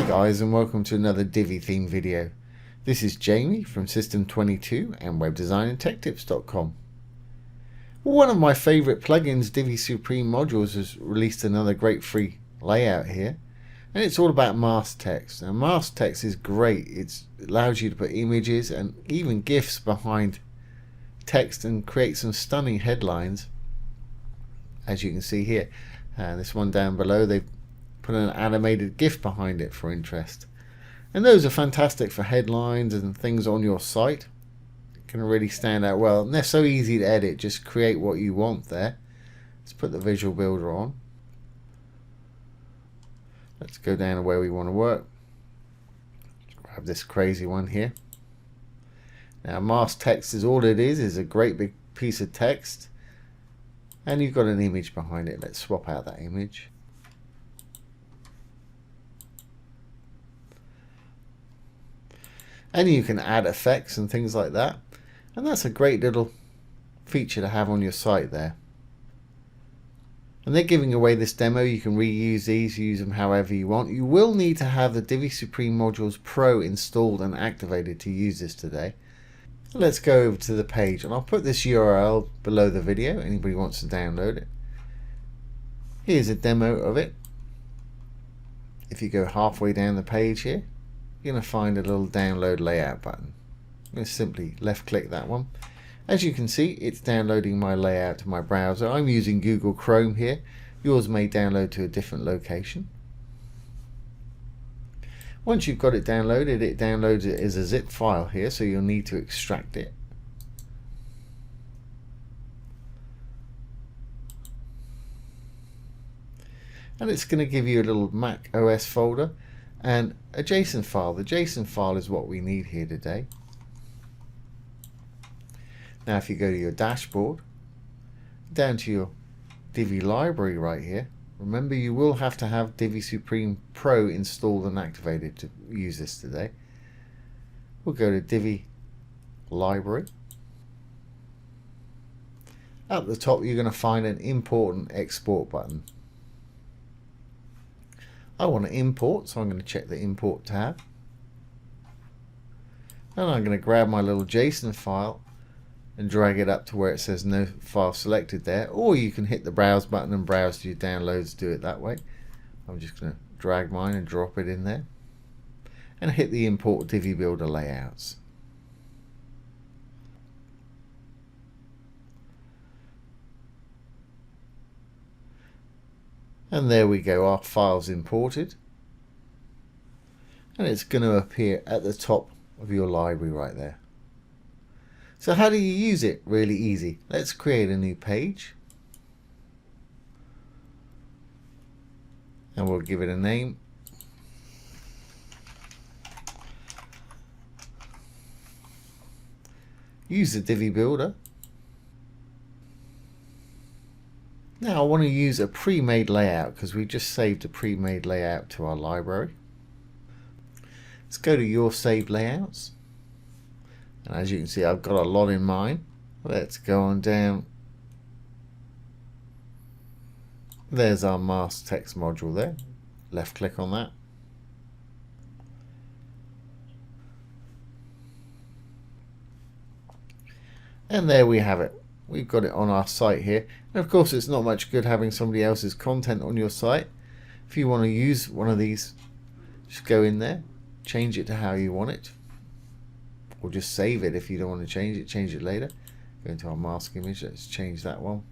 Hi guys, and welcome to another Divi theme video. This is Jamie from System22 and webdesignandtechtips.com. One of my favorite plugins, Divi Supreme Modules, has released another great free layout here, and it's all about mask text. Now, mask text is great. It allows you to put images and even GIFs behind text and create some stunning headlines, as you can see here. This one down below, they've put an animated GIF behind it for interest, and those are fantastic for headlines and things on your site. It can really stand out well, and they're so easy to edit. Just create what you want there. Let's put the visual builder on. Let's go down to where we want to work. Let's grab this crazy one here. Now, mask text is all it is a great big piece of text, and you've got an image behind it. Let's swap out that image. And you can add effects and things like that, and that's a great little feature to have on your site there. And they're giving away this demo. You can reuse these, use them however you want. You will need to have the Divi Supreme Modules Pro installed and activated to use this today. Let's go over to the page, and I'll put this URL below the video. Anybody wants to download it. Here's a demo of it. If you go halfway down the page here, you're going to find a little download layout button. I'm going to simply left click that one. As you can see, it's downloading my layout to my browser. I'm using Google Chrome here. Yours may download to a different location. Once you've got it downloaded, it downloads it as a zip file here, so you'll need to extract it. And it's going to give you a little Mac OS folder and a JSON file. The JSON file is what we need here today. Now, if you go to your dashboard, down to your Divi library right here, remember you will have to have Divi Supreme Pro installed and activated to use this today. We'll go to Divi library. At the top, you're going to find an import and export button. I want to import, so I'm going to check the import tab, and I'm going to grab my little JSON file and drag it up to where it says no file selected there, or you can hit the browse button and browse to your downloads. Do it that way. I'm just going to drag mine and drop it in there and hit the import Divi Builder layouts. And there we go, our file's imported, and it's going to appear at the top of your library right there. So how do you use it? Really easy. Let's create a new page, and we'll give it a name. Use the Divi Builder. Now I want to use a pre-made layout because we just saved a pre-made layout to our library. Let's go to your saved layouts. And as you can see, I've got a lot in mine. Let's go on down. There's our mask text module there. Left click on that. And there we have it. We've got it on our site here. And of course, it's not much good having somebody else's content on your site. If you want to use one of these, just go in there, change it to how you want it, or just save it if you don't want to change it later. Go into our mask image, let's change that one.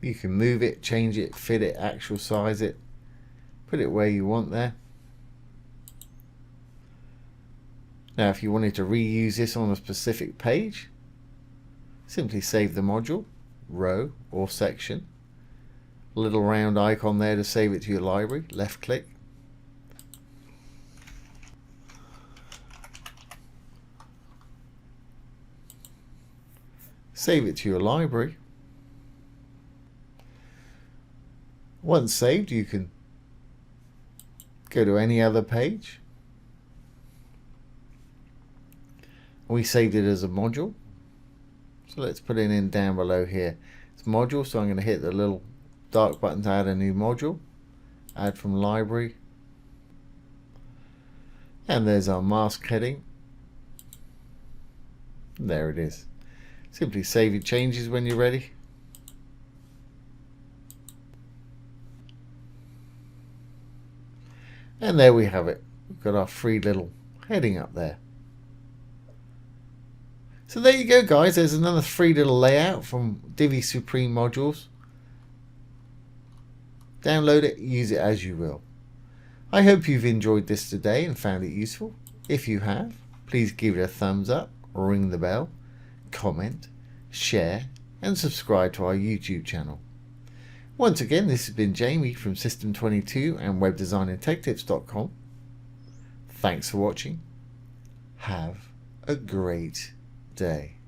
You can move it, change it, fit it, actual size it, put it where you want there. Now, if you wanted to reuse this on a specific page, simply save the module, row or section. A little round icon there to save it to your library. Left click. Save it to your library. Once saved, you can go to any other page We saved it as a module. So let's put it in down below here. It's module, so I'm going to hit the little dark button to add a new module. Add from library. And there's our mask heading. There it is. Simply save your changes when you're ready. And there we have it. We've got our free little heading up there. So there you go, guys. There's another free little layout from Divi Supreme Modules. Download it, use it as you will. I hope you've enjoyed this today and found it useful. If you have, please give it a thumbs up, ring the bell, comment, share, and subscribe to our YouTube channel. Once again, this has been Jamie from System22 and WebDesignAndTechTips.com. Thanks for watching. Have a great day.